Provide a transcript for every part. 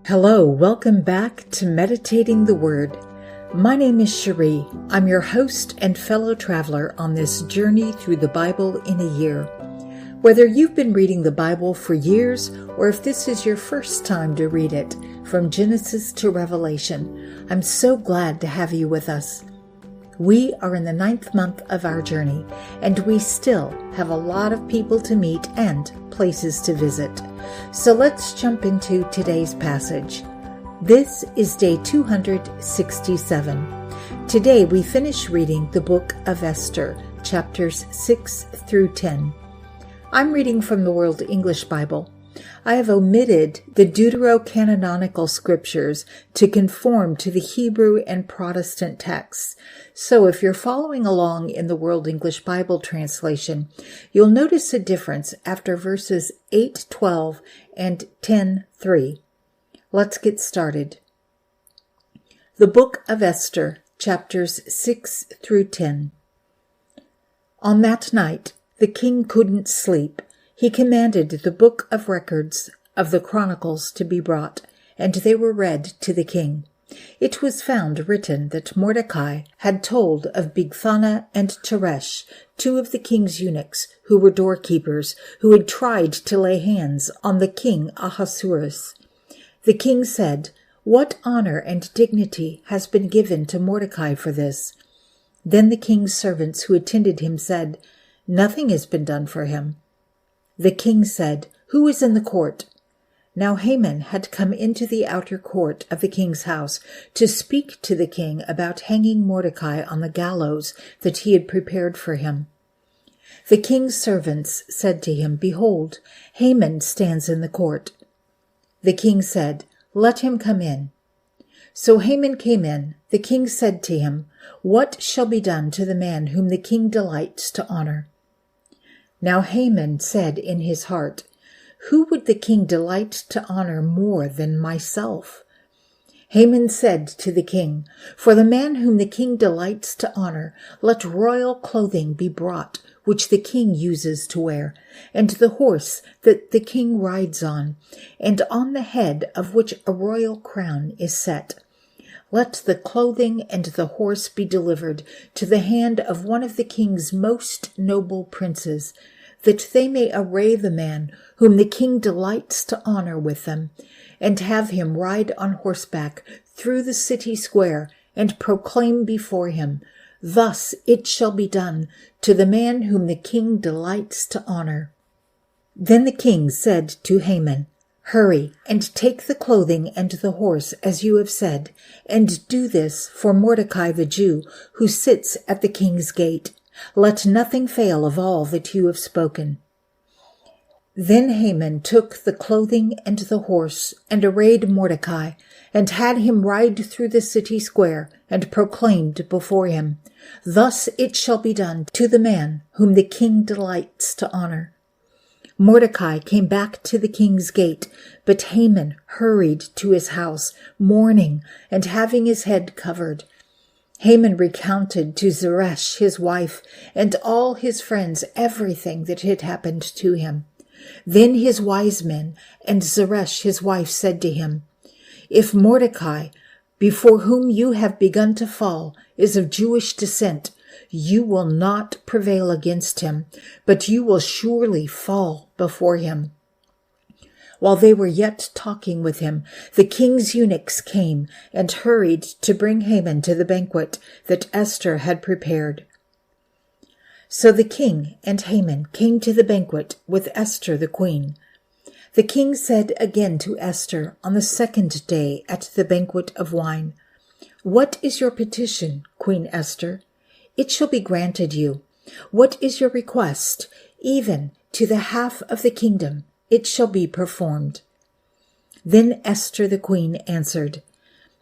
Hello, welcome back to Meditating the Word. My name is Cherie. I'm your host and fellow traveler on this journey through the Bible in a year. Whether you've been reading the Bible for years or if this is your first time to read it, from Genesis to Revelation, I'm so glad to have you with us. We are in the 9th month of our journey, and we still have a lot of people to meet and places to visit. So let's jump into today's passage. This is day 267. Today we finish reading the book of Esther, chapters 6 through 10. I'm reading from the World English Bible. I have omitted the Deuterocanonical scriptures to conform to the Hebrew and Protestant texts. So if you're following along in the World English Bible translation, you'll notice a difference after verses 8:12 and 10:3. Let's get started. The Book of Esther, chapters 6 through 10. On that night, the king couldn't sleep. He commanded the book of records of the Chronicles to be brought, and they were read to the king. It was found written that Mordecai had told of Bigthana and Teresh, two of the king's eunuchs, who were doorkeepers, who had tried to lay hands on the king Ahasuerus. The king said, "What honor and dignity has been given to Mordecai for this?" Then the king's servants who attended him said, "Nothing has been done for him." The king said, "Who is in the court?" Now Haman had come into the outer court of the king's house to speak to the king about hanging Mordecai on the gallows that he had prepared for him. The king's servants said to him, "Behold, Haman stands in the court." The king said, "Let him come in." So Haman came in. The king said to him, "What shall be done to the man whom the king delights to honor?" Now Haman said in his heart, "Who would the king delight to honor more than myself?" Haman said to the king, "For the man whom the king delights to honor, let royal clothing be brought, which the king uses to wear, and the horse that the king rides on, and on the head of which a royal crown is set. Let the clothing and the horse be delivered to the hand of one of the king's most noble princes, that they may array the man whom the king delights to honor with them, and have him ride on horseback through the city square, and proclaim before him, 'Thus it shall be done to the man whom the king delights to honor.'" Then the king said to Haman, "Hurry, and take the clothing and the horse, as you have said, and do this for Mordecai the Jew, who sits at the king's gate. Let nothing fail of all that you have spoken." Then Haman took the clothing and the horse, and arrayed Mordecai, and had him ride through the city square, and proclaimed before him, "Thus it shall be done to the man whom the king delights to honor." Mordecai came back to the king's gate, but Haman hurried to his house, mourning and having his head covered. Haman recounted to Zeresh his wife and all his friends everything that had happened to him. Then his wise men and Zeresh his wife said to him, "If Mordecai, before whom you have begun to fall, is of Jewish descent, you will not prevail against him, but you will surely fall before him." While they were yet talking with him, the king's eunuchs came and hurried to bring Haman to the banquet that Esther had prepared. So the king and Haman came to the banquet with Esther the queen. The king said again to Esther on the second day at the banquet of wine, "What is your petition, Queen Esther? It shall be granted you. What is your request? Even to the half of the kingdom it shall be performed." Then Esther the queen answered,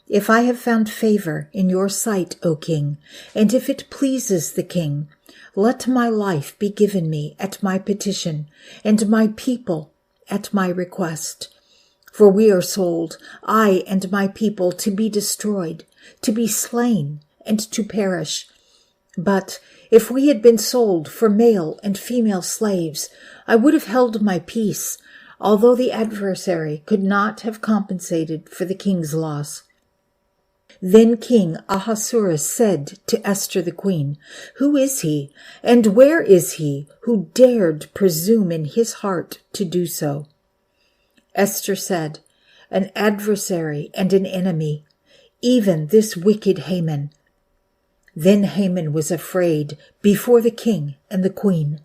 "If I have found favor in your sight, O king, and if it pleases the king, let my life be given me at my petition, and my people at my request. For we are sold, I and my people, to be destroyed, to be slain, and to perish. But if we had been sold for male and female slaves, I would have held my peace. although the adversary could not have compensated for the king's loss. Then King Ahasuerus said to Esther the queen, "Who is he, and where is he who dared presume in his heart to do so?" Esther said, "An adversary and an enemy, even this wicked Haman." Then Haman was afraid before the king and the queen.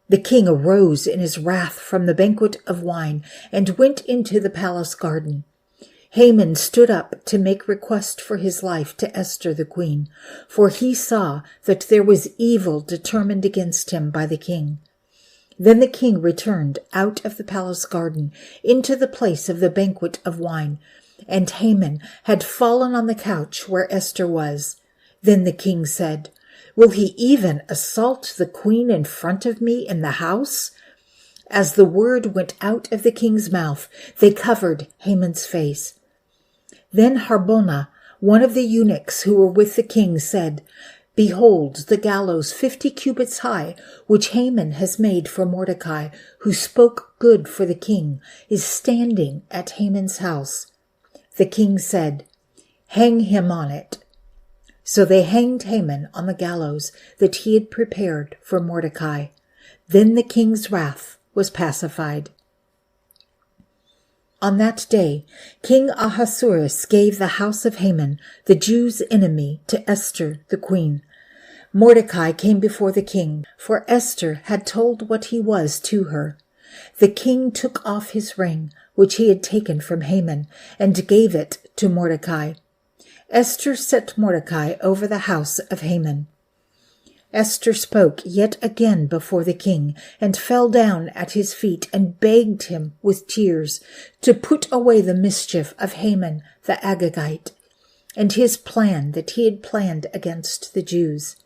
The king arose in his wrath from the banquet of wine and went into the palace garden. Haman stood up to make request for his life to Esther the queen, for he saw that there was evil determined against him by the king. Then the king returned out of the palace garden into the place of the banquet of wine, and Haman had fallen on the couch where Esther was. Then the king said, "Will he even assault the queen in front of me in the house?" As the word went out of the king's mouth, they covered Haman's face. Then Harbona, one of the eunuchs who were with the king, said, "Behold, the gallows 50 cubits high, which Haman has made for Mordecai, who spoke good for the king, is standing at Haman's house." The king said, "Hang him on it." So they hanged Haman on the gallows that he had prepared for Mordecai. Then the king's wrath was pacified. On that day, King Ahasuerus gave the house of Haman, the Jews' enemy, to Esther the queen. Mordecai came before the king, for Esther had told what he was to her. The king took off his ring, which he had taken from Haman, and gave it to Mordecai. Esther set Mordecai over the house of Haman. Esther spoke yet again before the king, and fell down at his feet, and begged him with tears to put away the mischief of Haman the Agagite, and his plan that he had planned against the Jews.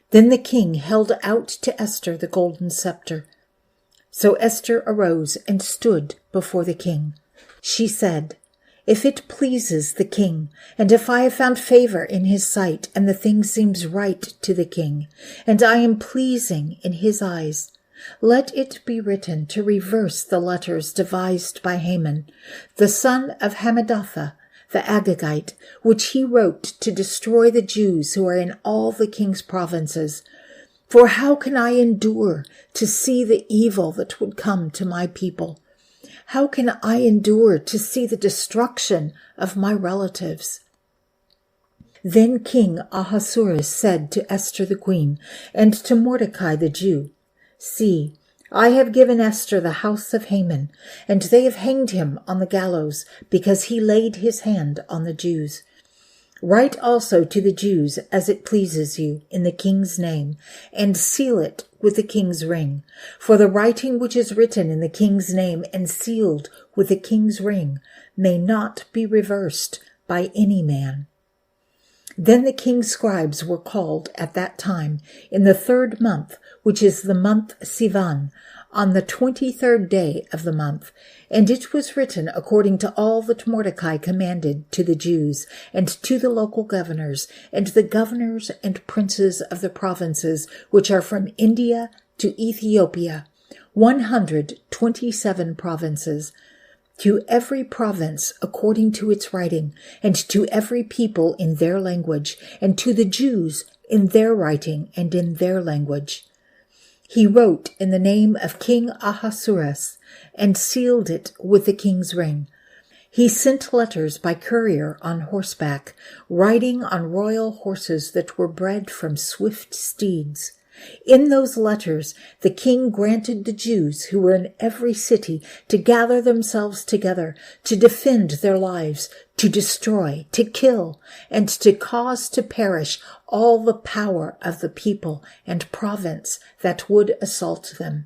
Then the king held out to Esther the golden scepter. So Esther arose and stood before the king. She said, "If it pleases the king, and if I have found favor in his sight, and the thing seems right to the king, and I am pleasing in his eyes, let it be written to reverse the letters devised by Haman, the son of Hammedatha, the Agagite, which he wrote to destroy the Jews who are in all the king's provinces. For how can I endure to see the evil that would come to my people? How can I endure to see the destruction of my relatives?" Then King Ahasuerus said to Esther the queen and to Mordecai the Jew, "See, I have given Esther the house of Haman, and they have hanged him on the gallows because he laid his hand on the Jews. Write also to the Jews as it pleases you in the king's name, and seal it with the king's ring. For the writing which is written in the king's name and sealed with the king's ring may not be reversed by any man." Then the king's scribes were called at that time in the 3rd month, which is the month Sivan, on the 23rd day of the month, and it was written according to all that Mordecai commanded to the Jews, and to the local governors, and the governors and princes of the provinces which are from India to Ethiopia, 127 provinces, to every province according to its writing, and to every people in their language, and to the Jews in their writing and in their language. He wrote in the name of King Ahasuerus, and sealed it with the king's ring. He sent letters by courier on horseback, riding on royal horses that were bred from swift steeds. In those letters, the king granted the Jews who were in every city to gather themselves together, to defend their lives, to destroy, to kill, and to cause to perish all the power of the people and province that would assault them,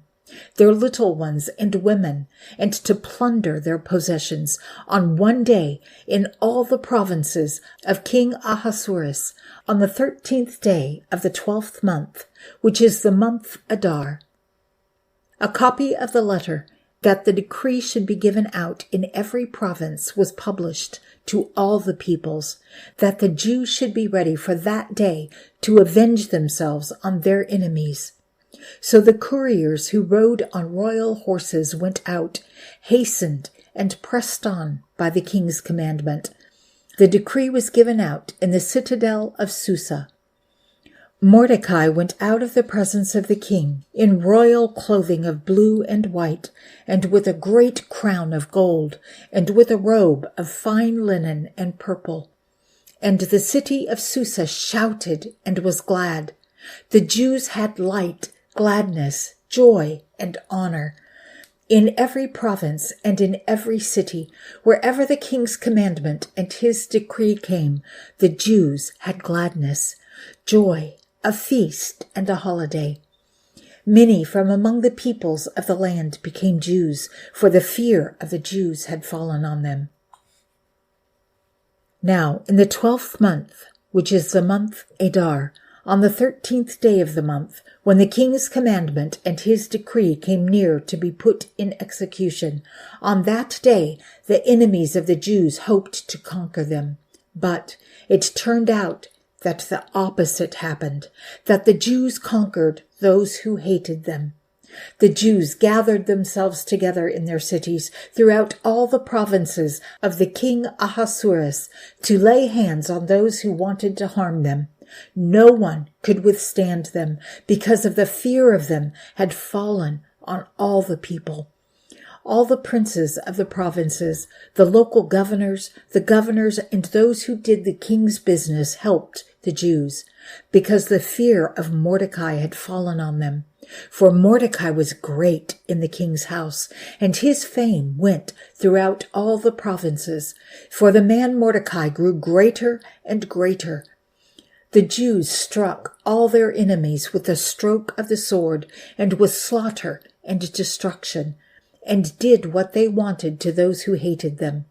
their little ones and women, and to plunder their possessions on one day in all the provinces of King Ahasuerus, on the 13th day of the 12th month, which is the month Adar. A copy of the letter, that the decree should be given out in every province, was published to all the peoples, that the Jews should be ready for that day to avenge themselves on their enemies. So the couriers who rode on royal horses went out, hastened, and pressed on by the king's commandment. The decree was given out in the citadel of Susa. Mordecai went out of the presence of the king in royal clothing of blue and white, and with a great crown of gold, and with a robe of fine linen and purple. And the city of Susa shouted and was glad. The Jews had light, gladness, joy, and honor. In every province and in every city, wherever the king's commandment and his decree came, the Jews had gladness, joy, a feast, and a holiday. Many from among the peoples of the land became Jews, for the fear of the Jews had fallen on them. Now, in the 12th month, which is the month Adar, on the 13th day of the month, when the king's commandment and his decree came near to be put in execution, on that day the enemies of the Jews hoped to conquer them. But it turned out that the opposite happened, that the Jews conquered those who hated them. The Jews gathered themselves together in their cities throughout all the provinces of the king Ahasuerus to lay hands on those who wanted to harm them. No one could withstand them, because of the fear of them had fallen on all the people. All the princes of the provinces, the local governors, and those who did the king's business helped the Jews, because the fear of Mordecai had fallen on them. For Mordecai was great in the king's house, and his fame went throughout all the provinces. For the man Mordecai grew greater and greater. The Jews struck all their enemies with the stroke of the sword, and with slaughter and destruction, and did what they wanted to those who hated them.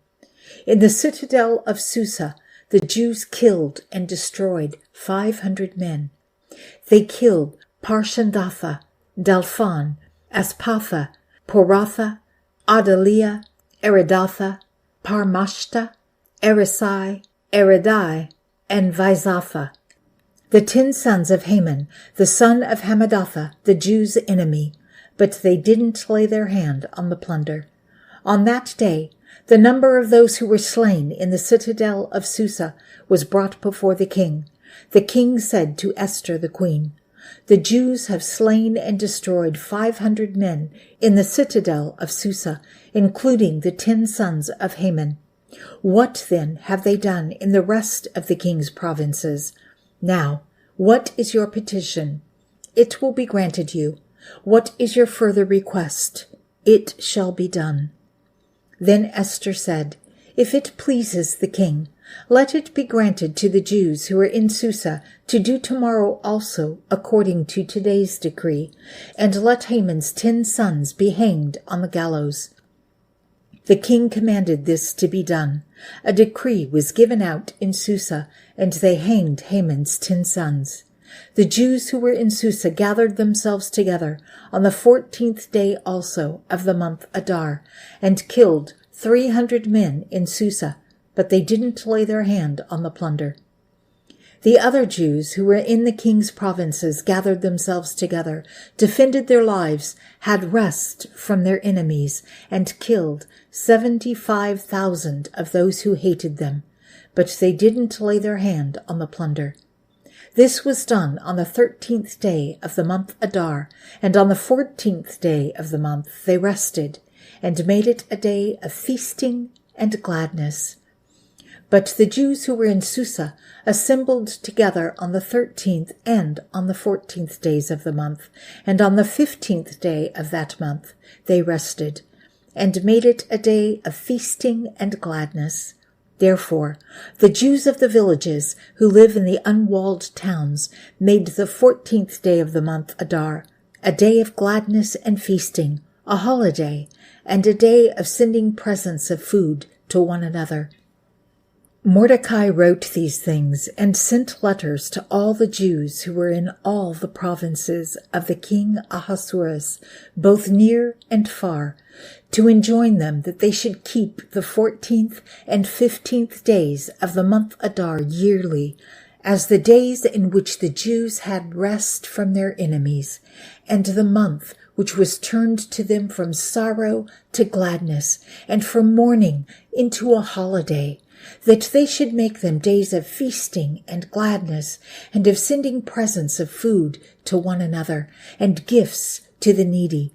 In the citadel of Susa, the Jews killed and destroyed 500 men. They killed Parshandatha, Dalphon, Aspatha, Poratha, Adalia, Eridatha, Parmashta, Erisai, Eridai, and Vizatha, the 10 sons of Haman, the son of Hammedatha, the Jews' enemy, but they didn't lay their hand on the plunder. On that day, the number of those who were slain in the citadel of Susa was brought before the king. The king said to Esther the queen, "The Jews have slain and destroyed 500 men in the citadel of Susa, including the 10 sons of Haman. What then have they done in the rest of the king's provinces? Now, what is your petition? It will be granted you. What is your further request? It shall be done." Then Esther said, "If it pleases the king, let it be granted to the Jews who are in Susa to do tomorrow also according to today's decree, and let Haman's 10 sons be hanged on the gallows." The king commanded this to be done. A decree was given out in Susa, and they hanged Haman's 10 sons. The Jews who were in Susa gathered themselves together on the 14th day also of the month Adar, and killed 300 men in Susa, but they didn't lay their hand on the plunder. The other Jews who were in the king's provinces gathered themselves together, defended their lives, had rest from their enemies, and killed 75,000 of those who hated them, but they didn't lay their hand on the plunder. This was done on the 13th day of the month Adar, and on the 14th day of the month they rested, and made it a day of feasting and gladness. But the Jews who were in Susa assembled together on the 13th and on the 14th days of the month, and on the 15th day of that month they rested, and made it a day of feasting and gladness. Therefore, the Jews of the villages who live in the unwalled towns made the 14th day of the month Adar a day of gladness and feasting, a holiday, and a day of sending presents of food to one another. Mordecai wrote these things and sent letters to all the Jews who were in all the provinces of the king Ahasuerus, both near and far, to enjoin them that they should keep the 14th and 15th days of the month Adar yearly, as the days in which the Jews had rest from their enemies, and the month which was turned to them from sorrow to gladness, and from mourning into a holiday, that they should make them days of feasting and gladness, and of sending presents of food to one another, and gifts to the needy.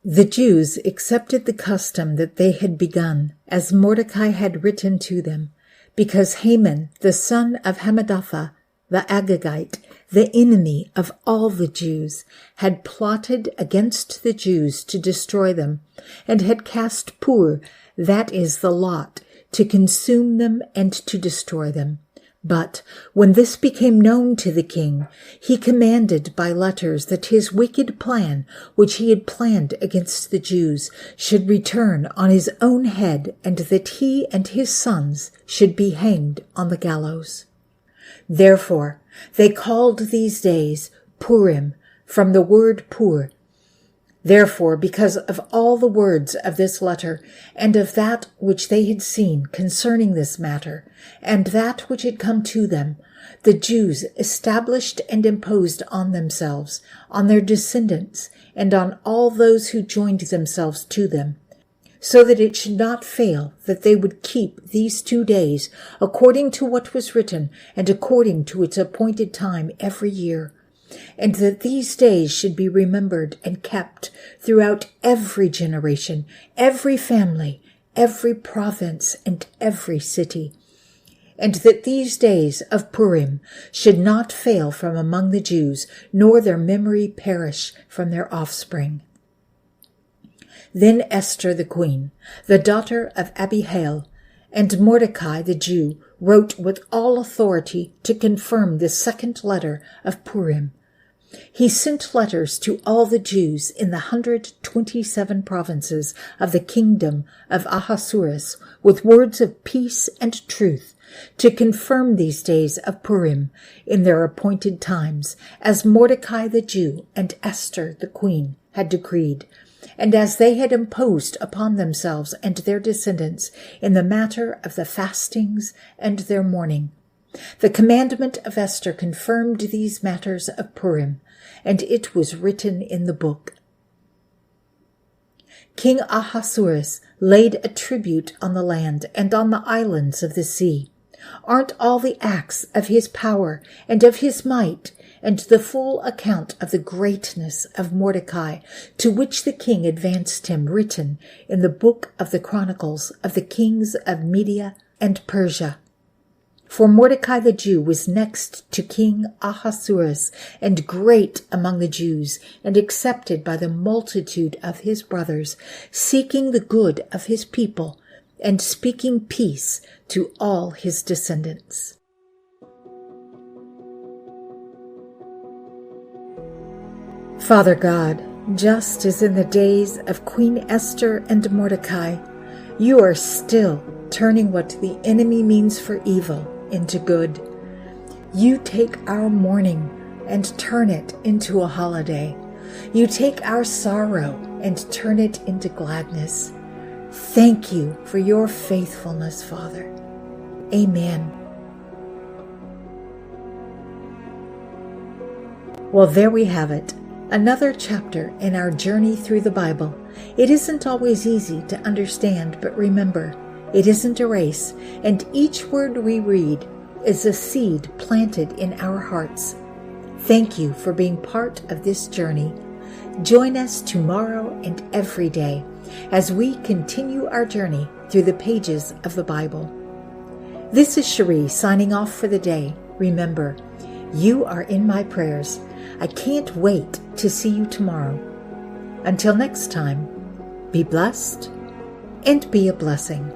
The Jews accepted the custom that they had begun, as Mordecai had written to them, because Haman, the son of Hammedatha, the Agagite, the enemy of all the Jews, had plotted against the Jews to destroy them, and had cast pur, that is the lot, to consume them and to destroy them. But when this became known to the king, he commanded by letters that his wicked plan, which he had planned against the Jews, should return on his own head, and that he and his sons should be hanged on the gallows. Therefore they called these days Purim, from the word pur. Therefore, because of all the words of this letter, and of that which they had seen concerning this matter, and that which had come to them, the Jews established and imposed on themselves, on their descendants, and on all those who joined themselves to them, so that it should not fail that they would keep these 2 days according to what was written, and according to its appointed time every year, and that these days should be remembered and kept throughout every generation, every family, every province, and every city, and that these days of Purim should not fail from among the Jews, nor their memory perish from their offspring. Then Esther the queen, the daughter of Abihail, and Mordecai the Jew, wrote with all authority to confirm the second letter of Purim. He sent letters to all the Jews in the 127 provinces of the kingdom of Ahasuerus with words of peace and truth, to confirm these days of Purim in their appointed times, as Mordecai the Jew and Esther the queen had decreed, and as they had imposed upon themselves and their descendants in the matter of the fastings and their mourning. The commandment of Esther confirmed these matters of Purim, and it was written in the book. King Ahasuerus laid a tribute on the land and on the islands of the sea. Aren't all the acts of his power and of his might, and the full account of the greatness of Mordecai, to which the king advanced him, written in the book of the Chronicles of the kings of Media and Persia? For Mordecai the Jew was next to King Ahasuerus, and great among the Jews, and accepted by the multitude of his brothers, seeking the good of his people, and speaking peace to all his descendants. Father God, just as in the days of Queen Esther and Mordecai, you are still turning what the enemy means for evil into good. You take our mourning and turn it into a holiday. You take our sorrow and turn it into gladness. Thank you for your faithfulness, Father. Amen. Well, there we have it. Another chapter in our journey through the Bible. It isn't always easy to understand, but remember, it isn't a race, and each word we read is a seed planted in our hearts. Thank you for being part of this journey. Join us tomorrow and every day as we continue our journey through the pages of the Bible. This is Cherie signing off for the day. Remember, you are in my prayers. I can't wait to see you tomorrow. Until next time, be blessed and be a blessing.